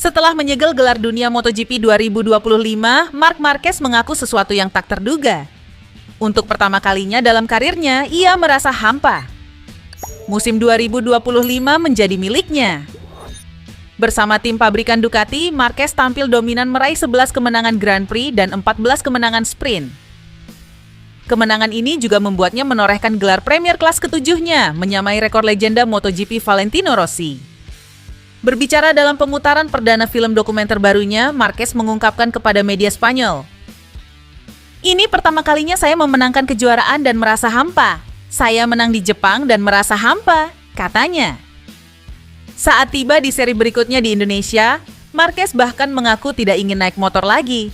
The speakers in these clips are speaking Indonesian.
Setelah menyegel gelar dunia MotoGP 2025, Marc Marquez mengaku sesuatu yang tak terduga. Untuk pertama kalinya dalam karirnya, ia merasa hampa. Musim 2025 menjadi miliknya. Bersama tim pabrikan Ducati, Marquez tampil dominan meraih 11 kemenangan Grand Prix dan 14 kemenangan sprint. Kemenangan ini juga membuatnya menorehkan gelar Premier Kelas ketujuhnya, menyamai rekor legenda MotoGP Valentino Rossi. Berbicara dalam pemutaran perdana film dokumenter barunya, Marquez mengungkapkan kepada media Spanyol, "Ini pertama kalinya saya memenangkan kejuaraan dan merasa hampa. Saya menang di Jepang dan merasa hampa," katanya. Saat tiba di seri berikutnya di Indonesia, Marquez bahkan mengaku tidak ingin naik motor lagi.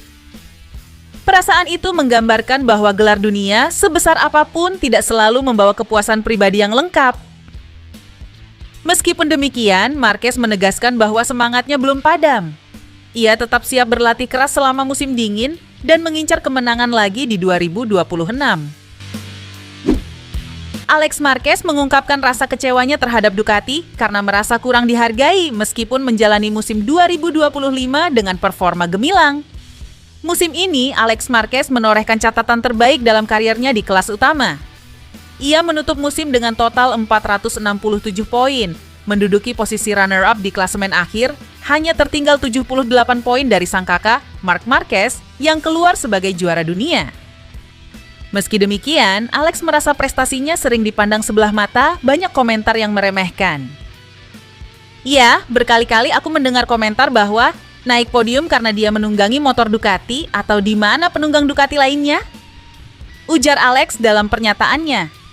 Perasaan itu menggambarkan bahwa gelar dunia sebesar apapun tidak selalu membawa kepuasan pribadi yang lengkap. Meskipun demikian, Marquez menegaskan bahwa semangatnya belum padam. Ia tetap siap berlatih keras selama musim dingin dan mengincar kemenangan lagi di 2026. Alex Marquez mengungkapkan rasa kecewanya terhadap Ducati karena merasa kurang dihargai meskipun menjalani musim 2025 dengan performa gemilang. Musim ini, Alex Marquez menorehkan catatan terbaik dalam karirnya di kelas utama. Ia menutup musim dengan total 467 poin, menduduki posisi runner-up di klasemen akhir, hanya tertinggal 78 poin dari sang kakak, Marc Marquez, yang keluar sebagai juara dunia. Meski demikian, Alex merasa prestasinya sering dipandang sebelah mata, banyak komentar yang meremehkan. Ya, berkali-kali aku mendengar komentar bahwa naik podium karena dia menunggangi motor Ducati atau di mana penunggang Ducati lainnya? Ujar Alex dalam pernyataannya.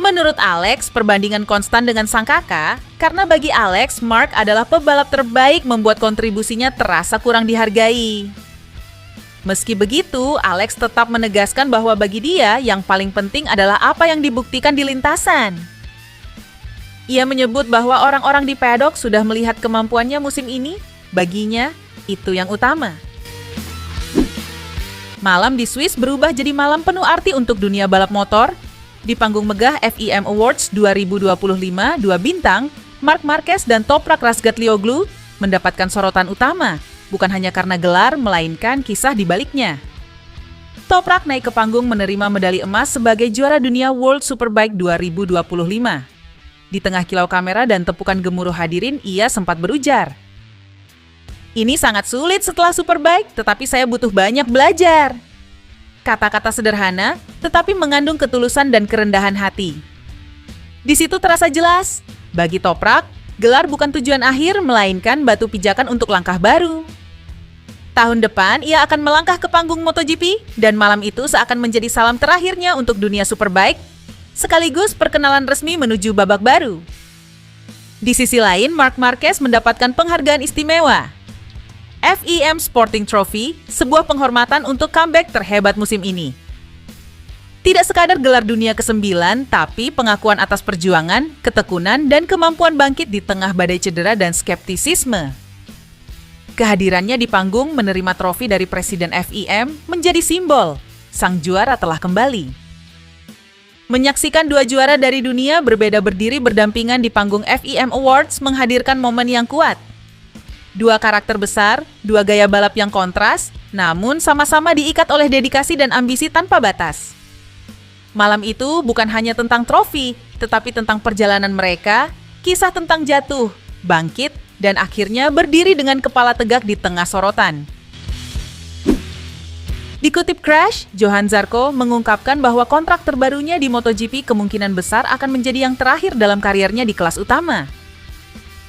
Menurut Alex, perbandingan konstan dengan sang kakak, karena bagi Alex, Marc adalah pebalap terbaik membuat kontribusinya terasa kurang dihargai. Meski begitu, Alex tetap menegaskan bahwa bagi dia, yang paling penting adalah apa yang dibuktikan di lintasan. Ia menyebut bahwa orang-orang di paddock sudah melihat kemampuannya musim ini, baginya, itu yang utama. Malam di Swiss berubah jadi malam penuh arti untuk dunia balap motor. Di panggung megah FIM Awards 2025, 2 bintang, Marc Marquez dan Toprak Razgatlioglu mendapatkan sorotan utama, bukan hanya karena gelar, melainkan kisah di baliknya. Toprak naik ke panggung menerima medali emas sebagai juara dunia World Superbike 2025. Di tengah kilau kamera dan tepukan gemuruh hadirin, ia sempat berujar, "Ini sangat sulit setelah Superbike, tetapi saya butuh banyak belajar." Kata-kata sederhana, tetapi mengandung ketulusan dan kerendahan hati. Di situ terasa jelas, bagi Toprak, gelar bukan tujuan akhir, melainkan batu pijakan untuk langkah baru. Tahun depan, ia akan melangkah ke panggung MotoGP, dan malam itu seakan menjadi salam terakhirnya untuk dunia Superbike, sekaligus perkenalan resmi menuju babak baru. Di sisi lain, Marc Marquez mendapatkan penghargaan istimewa. FIM Sporting Trophy, sebuah penghormatan untuk comeback terhebat musim ini. Tidak sekadar gelar dunia ke-9, tapi pengakuan atas perjuangan, ketekunan, dan kemampuan bangkit di tengah badai cedera dan skeptisisme. Kehadirannya di panggung menerima trofi dari Presiden FIM menjadi simbol, sang juara telah kembali. Menyaksikan 2 juara dari dunia berbeda berdiri berdampingan di panggung FIM Awards menghadirkan momen yang kuat. 2 karakter besar, 2 gaya balap yang kontras, namun sama-sama diikat oleh dedikasi dan ambisi tanpa batas. Malam itu bukan hanya tentang trofi, tetapi tentang perjalanan mereka, kisah tentang jatuh, bangkit, dan akhirnya berdiri dengan kepala tegak di tengah sorotan. Dikutip Crash, Johann Zarco mengungkapkan bahwa kontrak terbarunya di MotoGP kemungkinan besar akan menjadi yang terakhir dalam karirnya di kelas utama.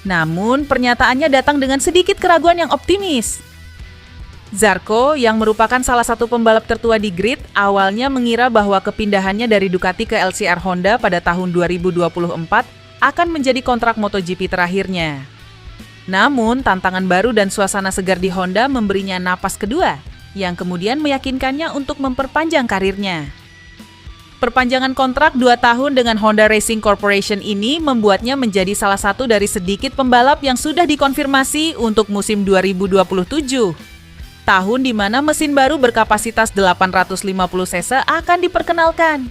Namun, pernyataannya datang dengan sedikit keraguan yang optimis. Zarco, yang merupakan salah satu pembalap tertua di grid, awalnya mengira bahwa kepindahannya dari Ducati ke LCR Honda pada tahun 2024 akan menjadi kontrak MotoGP terakhirnya. Namun, tantangan baru dan suasana segar di Honda memberinya napas kedua, yang kemudian meyakinkannya untuk memperpanjang karirnya. Perpanjangan kontrak 2 tahun dengan Honda Racing Corporation ini membuatnya menjadi salah satu dari sedikit pembalap yang sudah dikonfirmasi untuk musim 2027. Tahun di mana mesin baru berkapasitas 850 cc akan diperkenalkan.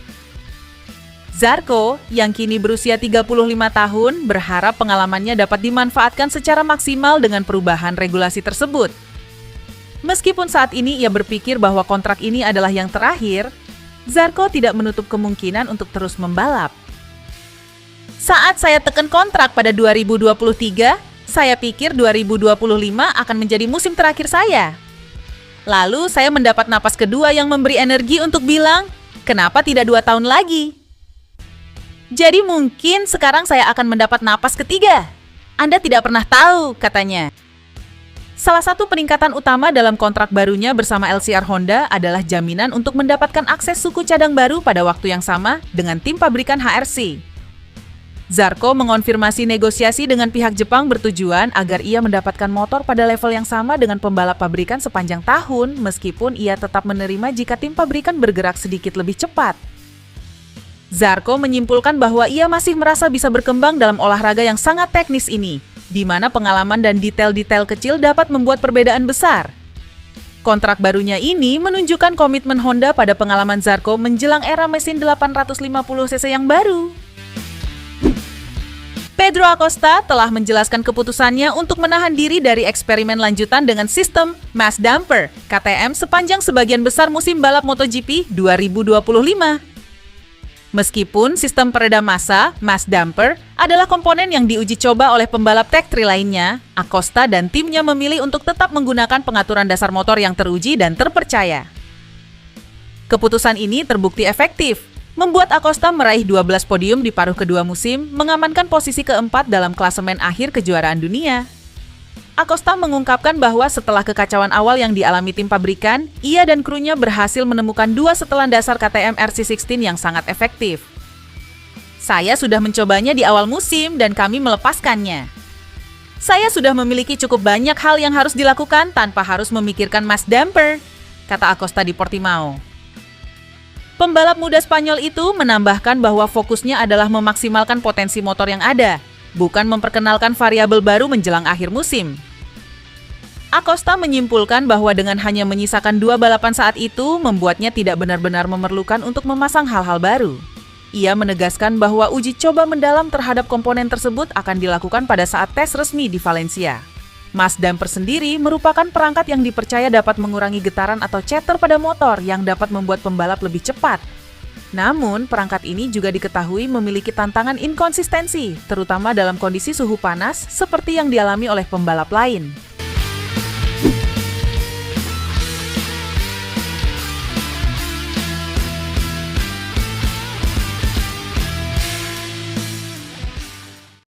Zarco, yang kini berusia 35 tahun, berharap pengalamannya dapat dimanfaatkan secara maksimal dengan perubahan regulasi tersebut. Meskipun saat ini ia berpikir bahwa kontrak ini adalah yang terakhir, Zarco tidak menutup kemungkinan untuk terus membalap. Saat saya tekan kontrak pada 2023, saya pikir 2025 akan menjadi musim terakhir saya. Lalu saya mendapat napas kedua yang memberi energi untuk bilang, kenapa tidak 2 tahun lagi? Jadi mungkin sekarang saya akan mendapat napas ketiga. Anda tidak pernah tahu, katanya. Salah satu peningkatan utama dalam kontrak barunya bersama LCR Honda adalah jaminan untuk mendapatkan akses suku cadang baru pada waktu yang sama dengan tim pabrikan HRC. Zarco mengonfirmasi negosiasi dengan pihak Jepang bertujuan agar ia mendapatkan motor pada level yang sama dengan pembalap pabrikan sepanjang tahun, meskipun ia tetap menerima jika tim pabrikan bergerak sedikit lebih cepat. Zarco menyimpulkan bahwa ia masih merasa bisa berkembang dalam olahraga yang sangat teknis ini, di mana pengalaman dan detail-detail kecil dapat membuat perbedaan besar. Kontrak barunya ini menunjukkan komitmen Honda pada pengalaman Zarco menjelang era mesin 850cc yang baru. Pedro Acosta telah menjelaskan keputusannya untuk menahan diri dari eksperimen lanjutan dengan sistem mass damper KTM sepanjang sebagian besar musim balap MotoGP 2025. Meskipun sistem peredam massa, mass damper, adalah komponen yang diuji coba oleh pembalap Tech 3 lainnya, Acosta dan timnya memilih untuk tetap menggunakan pengaturan dasar motor yang teruji dan terpercaya. Keputusan ini terbukti efektif, membuat Acosta meraih 12 podium di paruh kedua musim, mengamankan posisi keempat dalam klasemen akhir kejuaraan dunia. Acosta mengungkapkan bahwa setelah kekacauan awal yang dialami tim pabrikan, ia dan krunya berhasil menemukan 2 setelan dasar KTM RC16 yang sangat efektif. Saya sudah mencobanya di awal musim dan kami melepaskannya. Saya sudah memiliki cukup banyak hal yang harus dilakukan tanpa harus memikirkan mass damper, kata Acosta di Portimao. Pembalap muda Spanyol itu menambahkan bahwa fokusnya adalah memaksimalkan potensi motor yang ada, bukan memperkenalkan variabel baru menjelang akhir musim. Acosta menyimpulkan bahwa dengan hanya menyisakan 2 balapan saat itu, membuatnya tidak benar-benar memerlukan untuk memasang hal-hal baru. Ia menegaskan bahwa uji coba mendalam terhadap komponen tersebut akan dilakukan pada saat tes resmi di Valencia. Mass damper sendiri merupakan perangkat yang dipercaya dapat mengurangi getaran atau chatter pada motor yang dapat membuat pembalap lebih cepat. Namun, perangkat ini juga diketahui memiliki tantangan inkonsistensi, terutama dalam kondisi suhu panas seperti yang dialami oleh pembalap lain.